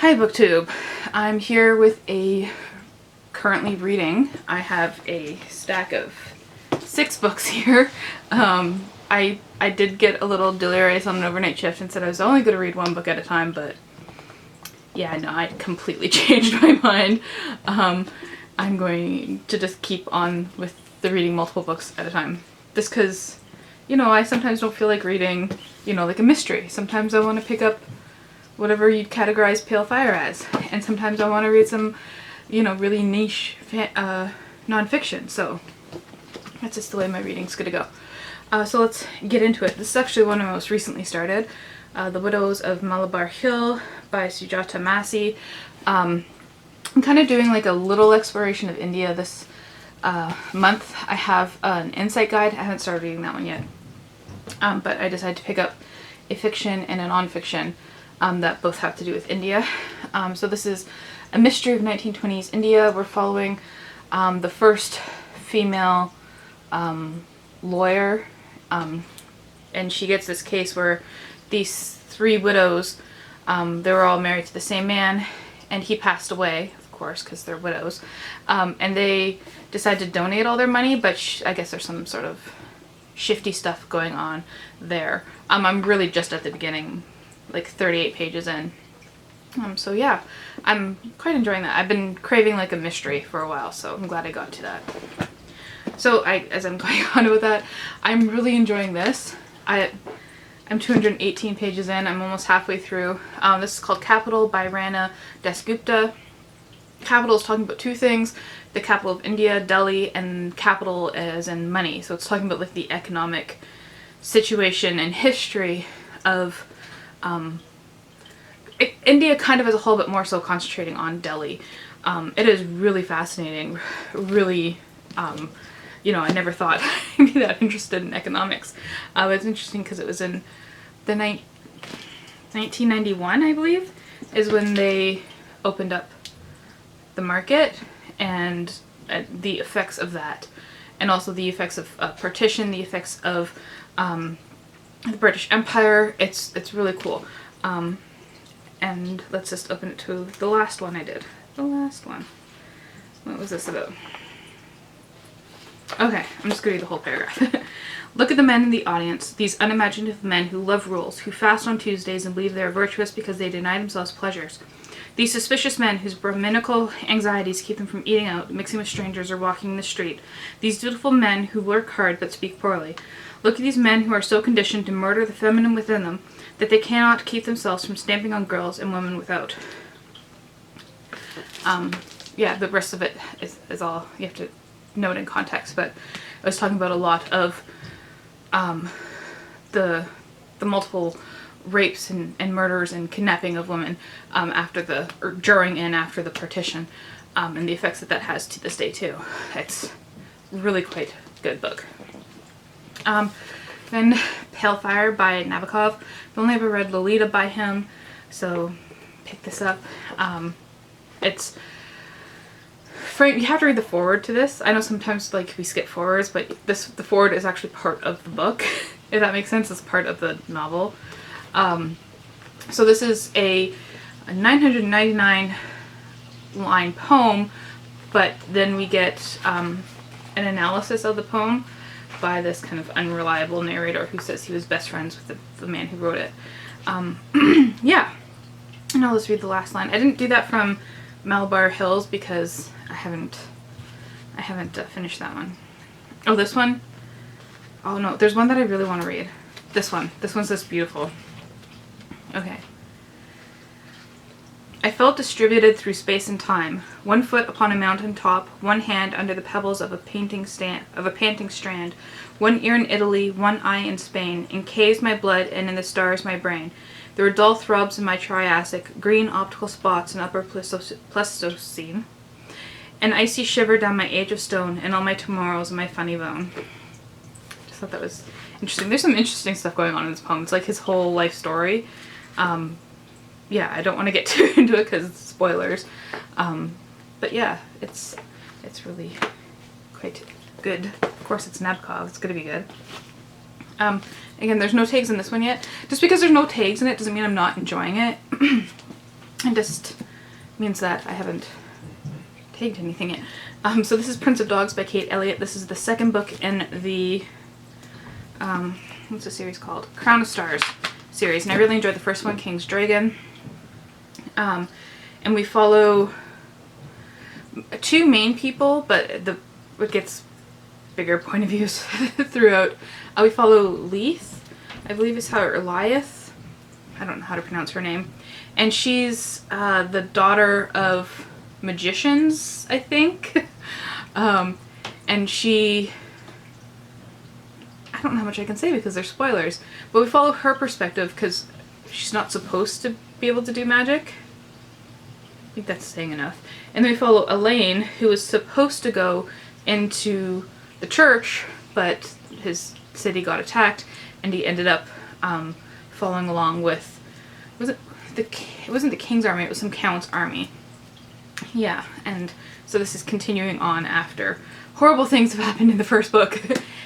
Hi BookTube! I'm here with a currently reading. I have a stack of 6 books here. I did get a little delirious on an overnight shift and said I was only going to read 1 book at a time, but yeah, no, I completely changed my mind. I'm going to just keep on with the reading multiple books at a time. Just because, you know, I sometimes don't feel like reading, you know, like a mystery. Sometimes I want to pick up whatever you'd categorize Pale Fire as. And sometimes I want to read some, you know, really niche nonfiction. So that's just the way my reading's gonna go. So let's get into it. This is actually one I most recently started. The Widows of Malabar Hill by Sujata Massey. I'm kind of doing like a little exploration of India this month. I have an insight guide. I haven't started reading that one yet. But I decided to pick up a fiction and a nonfiction that both have to do with India. So this is a mystery of 1920s India. We're following the first female lawyer, and she gets this case where these 3 widows, they were all married to the same man, and he passed away, of course, because they're widows, and they decide to donate all their money, but I guess there's some sort of shifty stuff going on there. I'm really just at the beginning, like 38 pages in. So yeah, I'm quite enjoying that. I've been craving like a mystery for a while, so I'm glad I got to that. So as I'm going on with that, I'm really enjoying this. I'm 218 pages in. I'm almost halfway through. This is called Capital by Rana, Dasgupta. Capital is talking about 2 things: the capital of India, Delhi, and capital as in money. So it's talking about like the economic situation and history of India kind of as a whole, but more so concentrating on Delhi. It is really fascinating, really, you know, I never thought I'd be that interested in economics. It's interesting because it was in the 1991, I believe, is when they opened up the market, and the effects of that, and also the effects of partition, the effects of the British Empire. It's really cool. And let's just open it to the last one I did. The last one. What was this about? Okay, I'm just going to read the whole paragraph. Look at the men in the audience, these unimaginative men who love rules, who fast on Tuesdays and believe they are virtuous because they deny themselves pleasures. These suspicious men whose Brahminical anxieties keep them from eating out, mixing with strangers, or walking in the street. These dutiful men who work hard but speak poorly. Look at these men who are so conditioned to murder the feminine within them that they cannot keep themselves from stamping on girls and women without. Yeah, the rest of it is all you have to note in context, but I was talking about a lot of the multiple rapes and murders and kidnapping of women during and after the partition, and the effects that has to this day too. It's really quite a good book. Then Pale Fire by Nabokov. I've only ever read Lolita by him, so pick this up. It's you have to read the foreword to this. I know sometimes like we skip forwards, but the foreword is actually part of the book. If that makes sense, it's part of the novel. So this is a 999 line poem, but then we get an analysis of the poem by this kind of unreliable narrator who says he was best friends with the man who wrote it. Yeah. Now let's read the last line. I didn't do that from Malabar Hills because I haven't finished that one. Oh, this one? Oh no, there's one that I really want to read. This one. This one's just beautiful. Okay. I felt distributed through space and time, 1 foot upon a mountain top, 1 hand under the pebbles of a panting strand, 1 ear in Italy, 1 eye in Spain, in caves my blood and in the stars my brain. There were dull throbs in my Triassic, green optical spots in upper Pleistocene, an icy shiver down my age of stone, and all my tomorrows in my funny bone. Just thought that was interesting. There's some interesting stuff going on in this poem. It's like his whole life story. Yeah, I don't want to get too into it because it's spoilers. But yeah, it's really quite good. Of course, it's Nabokov. It's going to be good. Again, there's no tags in this one yet. Just because there's no tags in it doesn't mean I'm not enjoying it. It just means that I haven't tagged anything yet. So this is Prince of Dogs by Kate Elliott. This is the second book in the, what's the series called? Crown of Stars series. And I really enjoyed the first one, King's Dragon. And we follow two main people, but it gets bigger point of views throughout. We follow Leith, I believe is how, or Elliott. I don't know how to pronounce her name. And she's the daughter of magicians, I think. And she, I don't know how much I can say because they're spoilers, but we follow her perspective because she's not supposed to be able to do magic. I think that's saying enough. And then we follow Elaine, who was supposed to go into the church, but his city got attacked, and he ended up following along with, it wasn't the king's army, it was some count's army. Yeah, and so this is continuing on after. Horrible things have happened in the first book.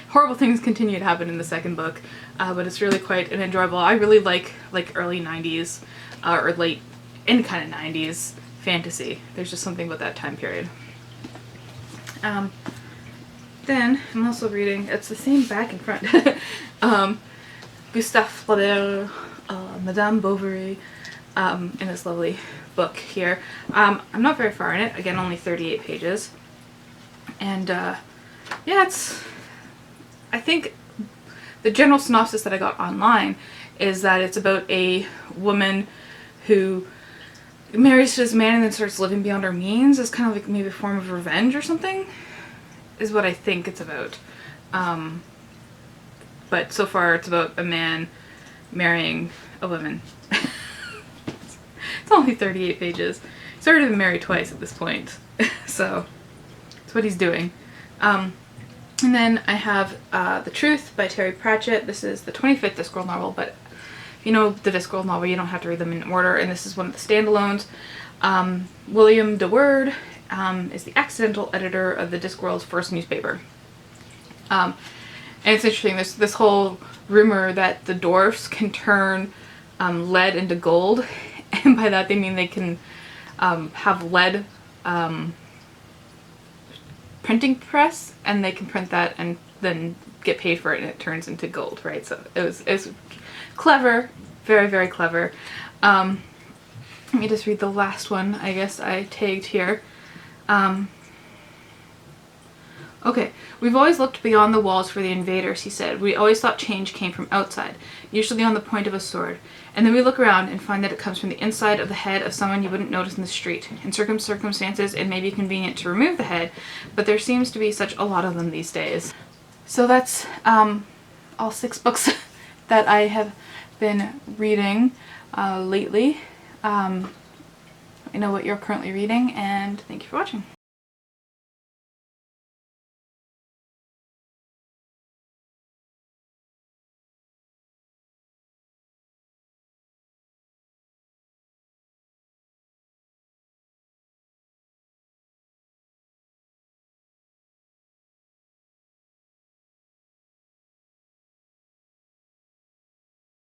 Horrible things continue to happen in the second book, but it's really quite an enjoyable. I really like early 90s, or late, any kind of 90s fantasy. There's just something about that time period. Then I'm also reading, it's the same back and front, Gustave Flaubert, Madame Bovary, in this lovely book here. I'm not very far in it, again only 38 pages. And yeah, I think the general synopsis that I got online is that it's about a woman who marries this man and then starts living beyond her means as kind of like maybe a form of revenge or something, is what I think it's about. But so far it's about a man marrying a woman. It's only 38 pages. He's already been married twice at this point. So that's what he's doing. And then I have The Truth by Terry Pratchett. This is the 25th Discworld novel, but if you know the Discworld novel, you don't have to read them in order, and this is one of the standalones. William de Worde is the accidental editor of the Discworld's first newspaper. And it's interesting, there's this whole rumor that the dwarfs can turn lead into gold, and by that they mean they can have lead printing press, and they can print that and then get paid for it, and it turns into gold, right? So it was clever, very, very clever. Let me just read the last one, I guess I tagged here. Okay, we've always looked beyond the walls for the invaders, he said. We always thought change came from outside, usually on the point of a sword. And then we look around and find that it comes from the inside of the head of someone you wouldn't notice in the street. In certain circumstances, it may be convenient to remove the head, but there seems to be such a lot of them these days. So that's all 6 books that I have been reading lately. I know what you're currently reading, and thank you for watching.